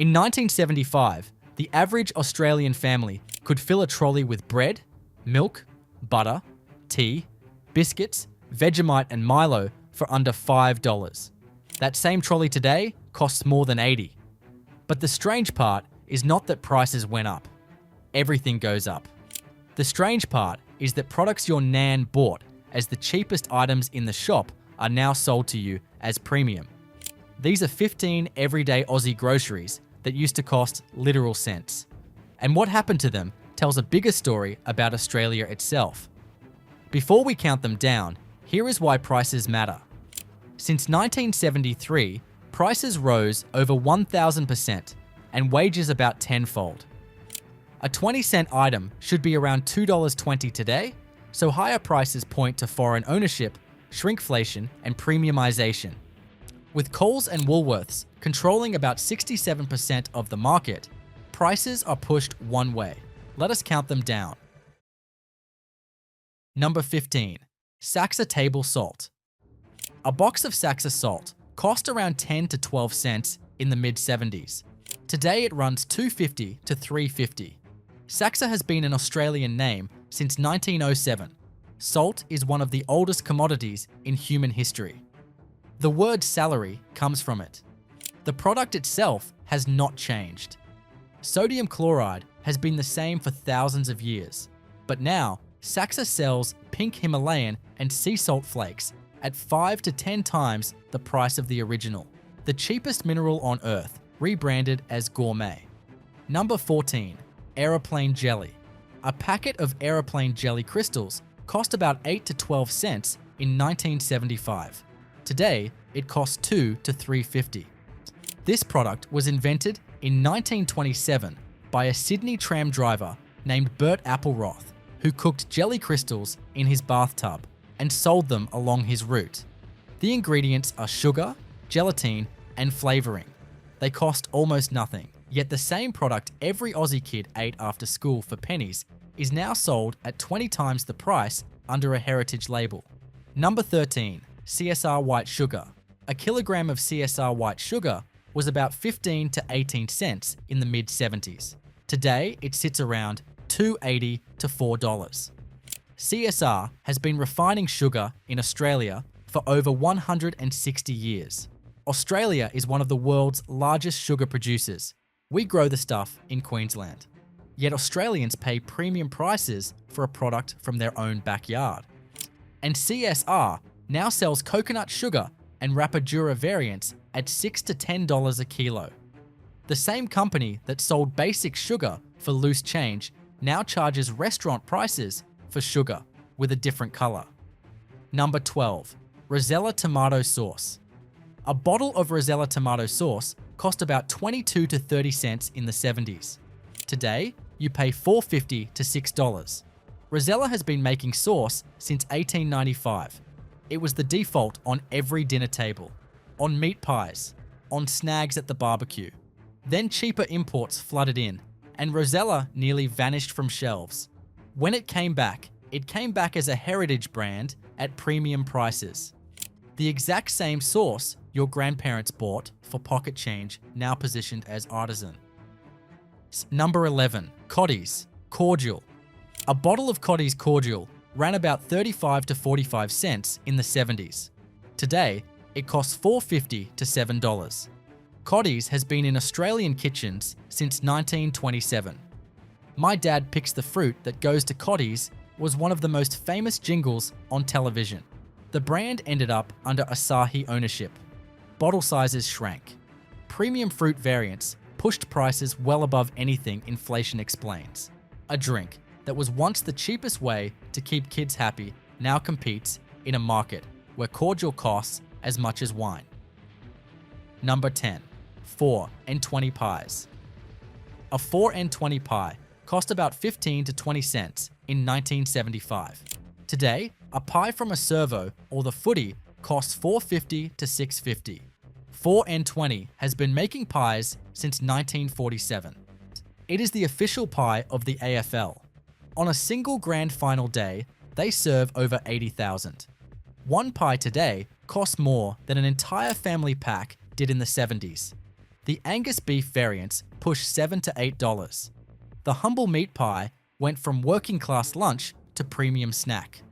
In 1975, the average Australian family could fill a trolley with bread, milk, butter, tea, biscuits, Vegemite and Milo for under $5. That same trolley today costs more than $80. But the strange part is not that prices went up. Everything goes up. The strange part is that products your nan bought as the cheapest items in the shop are now sold to you as premium. These are 15 everyday Aussie groceries that used to cost literal cents. And what happened to them tells a bigger story about Australia itself. Before we count them down, here is why prices matter. Since 1973, prices rose over 1,000% and wages about tenfold. A 20-cent item should be around $2.20 today, so higher prices point to foreign ownership, shrinkflation, and premiumization. With Coles and Woolworths controlling about 67% of the market, prices are pushed one way. Let us count them down. Number 15. Saxa table salt. A box of Saxa salt cost around 10 to 12 cents in the mid-70s. Today it runs $2.50 to $3.50. Saxa has been an Australian name since 1907. Salt is one of the oldest commodities in human history. The word salary comes from it. The product itself has not changed. Sodium chloride has been the same for thousands of years, but now Saxa sells pink Himalayan and sea salt flakes at 5 to 10 times the price of the original, the cheapest mineral on Earth, rebranded as gourmet. Number 14. Aeroplane jelly. A packet of Aeroplane jelly crystals cost about 8 to 12 cents in 1975. Today, it costs $2 to $3.50. This product was invented in 1927 by a Sydney tram driver named Bert Appleroth, who cooked jelly crystals in his bathtub and sold them along his route. The ingredients are sugar, gelatin, and flavoring. They cost almost nothing, yet the same product every Aussie kid ate after school for pennies is now sold at 20 times the price under a heritage label. Number 13. CSR white sugar. A kilogram of CSR white sugar was about 15 to 18 cents in the mid-70s. Today, it sits around $2.80 to $4. CSR has been refining sugar in Australia for over 160 years. Australia is one of the world's largest sugar producers. We grow the stuff in Queensland. Yet Australians pay premium prices for a product from their own backyard. And CSR now sells coconut sugar and Rapadura variants at $6 to $10 a kilo. The same company that sold basic sugar for loose change now charges restaurant prices for sugar with a different color. Number 12. Rosella tomato sauce. A bottle of Rosella tomato sauce cost about 22 to 30 cents in the 70s. Today, you pay $4.50 to $6. Rosella has been making sauce since 1895. It was the default on every dinner table, on meat pies, on snags at the barbecue. Then cheaper imports flooded in, and Rosella nearly vanished from shelves. When it came back as a heritage brand at premium prices. The exact same sauce your grandparents bought for pocket change, now positioned as artisan. Number 11. Cottees. Cordial. A bottle of Cottees cordial ran about 35 to 45 cents in the 70s. Today, it costs $4.50 to $7. Cottees has been in Australian kitchens since 1927. My Dad Picks the Fruit That Goes to Cottees was one of the most famous jingles on television. The brand ended up under Asahi ownership. Bottle sizes shrank. Premium fruit variants pushed prices well above anything inflation explains. A drink that was once the cheapest way to keep kids happy now competes in a market where cordial costs as much as wine. Number 10. 4 and 20 pies. A 4 and 20 pie cost about 15 to 20 cents in 1975. Today, a pie from a servo or the footy costs $4.50 to $6.50. 4 and 20 has been making pies since 1947. It is the official pie of the AFL. On a single grand final day, they serve over 80,000. One pie today costs more than an entire family pack did in the 70s. The Angus beef variants pushed $7 to $8. The humble meat pie went from working class lunch to premium snack.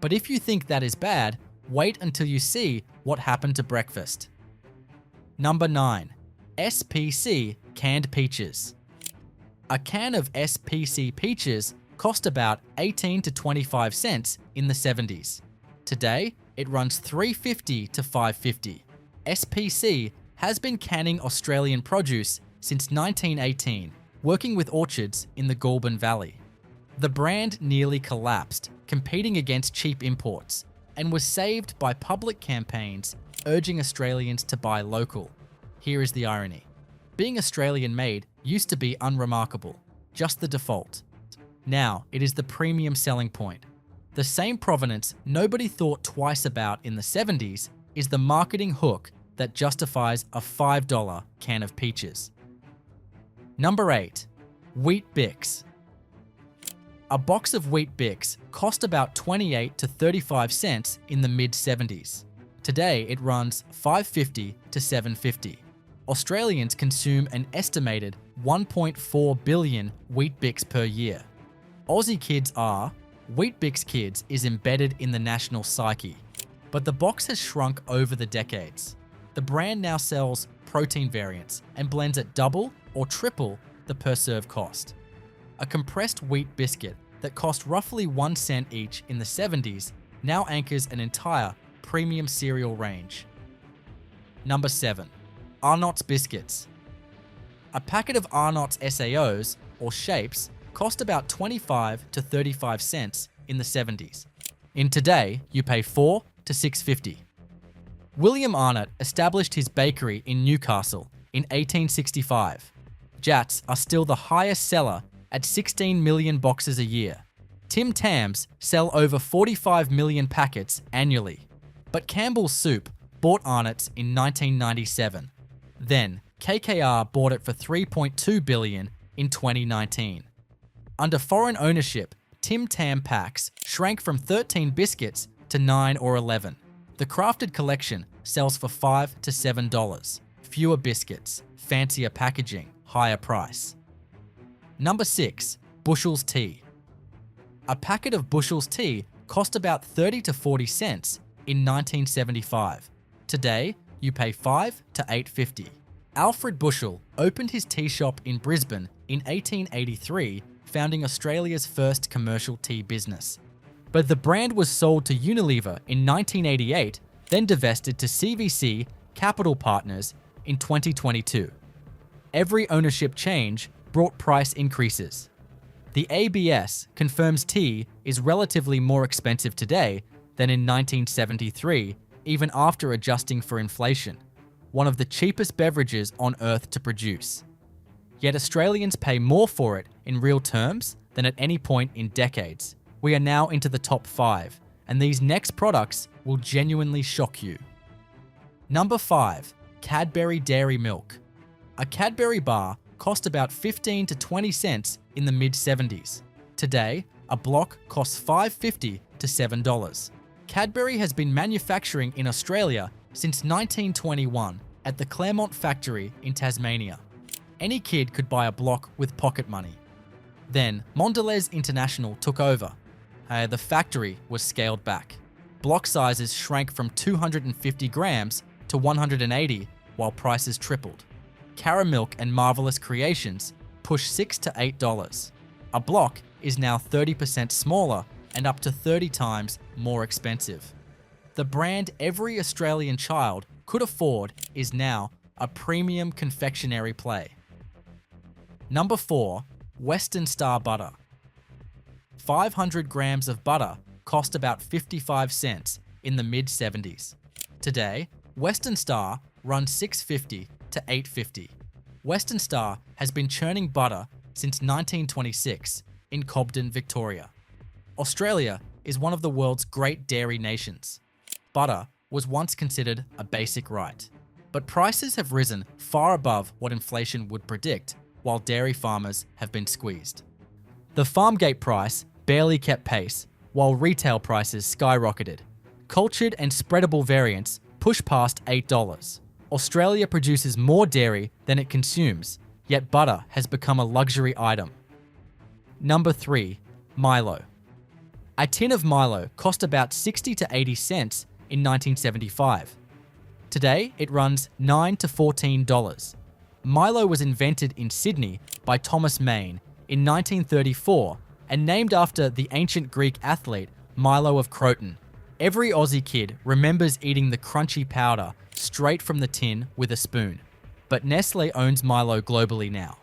But if you think that is bad, wait until you see what happened to breakfast. Number 9. SPC canned peaches. A can of SPC peaches cost about 18 to 25 cents in the 70s. Today, it runs $3.50 to $5.50. SPC has been canning Australian produce since 1918, working with orchards in the Goulburn Valley. The brand nearly collapsed, competing against cheap imports, and was saved by public campaigns urging Australians to buy local. Here is the irony. Being Australian-made used to be unremarkable, just the default. Now, it is the premium selling point. The same provenance nobody thought twice about in the 70s is the marketing hook that justifies a $5 can of peaches. Number 8. Weet-Bix. A box of Weet-Bix cost about 28 to 35 cents in the mid-70s. Today, it runs $5.50 to $7.50. Australians consume an estimated 1.4 billion Weet-Bix per year. Aussie kids are. Weet-Bix Kids is embedded in the national psyche, but the box has shrunk over the decades. The brand now sells protein variants and blends at double or triple the per-serve cost. A compressed wheat biscuit that cost roughly 1 cent each in the 70s now anchors an entire premium cereal range. Number 7. Arnott's biscuits. A packet of Arnott's SAOs, or shapes, cost about 25 to 35 cents in the 70s. In today, you pay $4 to $6.50. William Arnott established his bakery in Newcastle in 1865. Jats are still the highest seller at 16 million boxes a year. Tim Tams sell over 45 million packets annually. But Campbell's Soup bought Arnott's in 1997. Then, KKR bought it for $3.2 billion in 2019. Under foreign ownership, Tim Tam packs shrank from 13 biscuits to 9 or 11. The crafted collection sells for $5 to $7. Fewer biscuits, fancier packaging, higher price. Number 6. Bushell's tea. A packet of Bushell's tea cost about 30 to 40 cents in 1975. Today, you pay $5 to $8.50. Alfred Bushell opened his tea shop in Brisbane in 1883, founding Australia's first commercial tea business. But the brand was sold to Unilever in 1988, then divested to CVC Capital Partners in 2022. Every ownership change brought price increases. The ABS confirms tea is relatively more expensive today than in 1973, even after adjusting for inflation, one of the cheapest beverages on earth to produce. Yet Australians pay more for it in real terms than at any point in decades. We are now into the top 5, and these next products will genuinely shock you. Number 5. Cadbury Dairy Milk. A Cadbury bar cost about 15 to 20 cents in the mid-70s. Today, a block costs $5.50 to $7. Cadbury has been manufacturing in Australia since 1921 at the Claremont factory in Tasmania. Any kid could buy a block with pocket money. Then, Mondelez International took over. The factory was scaled back. Block sizes shrank from 250 grams to 180, while prices tripled. Caramilk and Marvelous Creations pushed $6 to $8. A block is now 30% smaller and up to 30 times more expensive. The brand every Australian child could afford is now a premium confectionery play. Number 4. Western Star Butter. 500 grams of butter cost about 55 cents in the mid-70s. Today, Western Star runs $6.50 to $8.50. Western Star has been churning butter since 1926 in Cobden, Victoria. Australia is one of the world's great dairy nations. Butter was once considered a basic right, but prices have risen far above what inflation would predict, while dairy farmers have been squeezed. The farmgate price barely kept pace, while retail prices skyrocketed. Cultured and spreadable variants push past $8. Australia produces more dairy than it consumes, yet butter has become a luxury item. Number 3. Milo. A tin of Milo cost about 60 to 80 cents in 1975. Today, it runs $9 to $14. Milo was invented in Sydney by Thomas Maine in 1934 and named after the ancient Greek athlete Milo of Croton. Every Aussie kid remembers eating the crunchy powder straight from the tin with a spoon. But Nestle owns Milo globally now.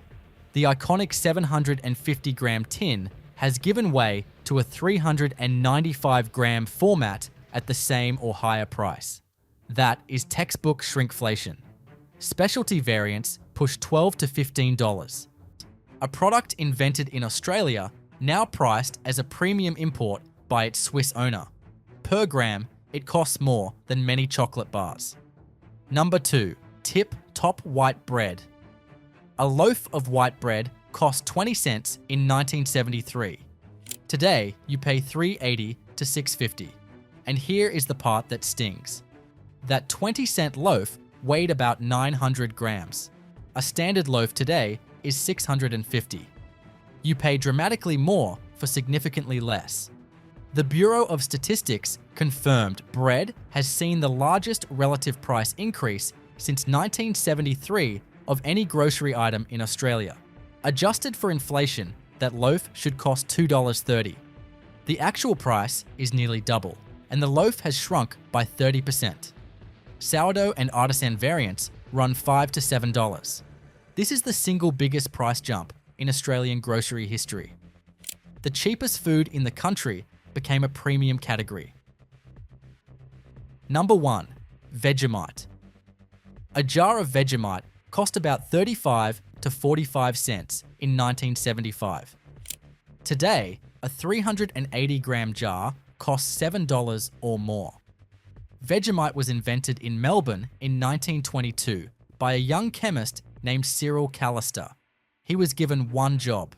The iconic 750-gram tin has given way to a 395-gram format at the same or higher price. That is textbook shrinkflation. Specialty variants push $12 to $15. A product invented in Australia, now priced as a premium import by its Swiss owner. Per gram, it costs more than many chocolate bars. Number 2. Tip top white bread. A loaf of white bread cost 20 cents in 1973. Today, you pay $3.80 to $6.50. And here is the part that stings. That 20-cent loaf weighed about 900 grams. A standard loaf today is 650. You pay dramatically more for significantly less. The Bureau of Statistics confirmed bread has seen the largest relative price increase since 1973 of any grocery item in Australia. Adjusted for inflation, that loaf should cost $2.30. The actual price is nearly double, and the loaf has shrunk by 30%. Sourdough and artisan variants run $5 to $7. This is the single biggest price jump in Australian grocery history. The cheapest food in the country became a premium category. Number 1. Vegemite. A jar of Vegemite cost about 35 to 45 cents in 1975. Today, a 380-gram jar costs $7 or more. Vegemite was invented in Melbourne in 1922 by a young chemist named Cyril Callister. He was given one job: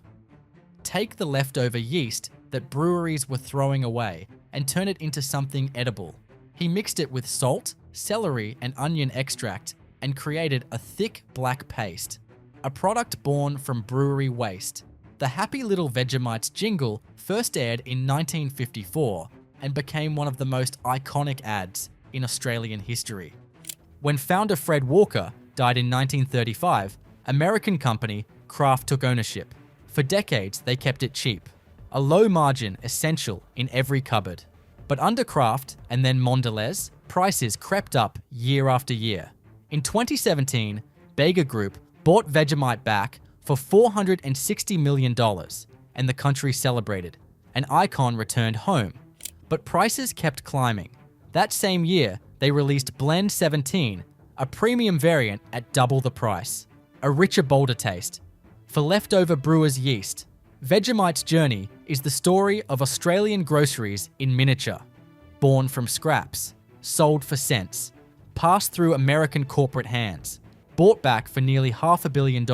take the leftover yeast that breweries were throwing away and turn it into something edible. He mixed it with salt, celery, and onion extract and created a thick black paste, a product born from brewery waste. The Happy Little Vegemite's jingle first aired in 1954 and became one of the most iconic ads in Australian history. When founder Fred Walker died in 1935, American company Kraft took ownership. For decades, they kept it cheap, a low margin essential in every cupboard. But under Kraft and then Mondelez, prices crept up year after year. In 2017, Bega Group bought Vegemite back for $460 million, and the country celebrated. An icon returned home. But prices kept climbing. That same year, they released Blend 17, a premium variant at double the price. A richer, bolder taste. For leftover brewers' yeast, Vegemite's journey is the story of Australian groceries in miniature. Born from scraps, sold for cents, passed through American corporate hands, bought back for nearly $500 million,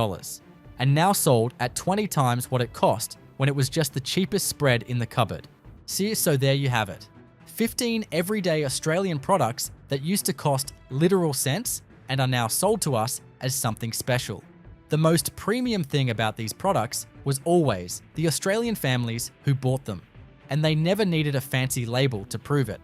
and now sold at 20 times what it cost when it was just the cheapest spread in the cupboard. So there you have it. 15 everyday Australian products that used to cost literal cents and are now sold to us as something special. The most premium thing about these products was always the Australian families who bought them, and they never needed a fancy label to prove it.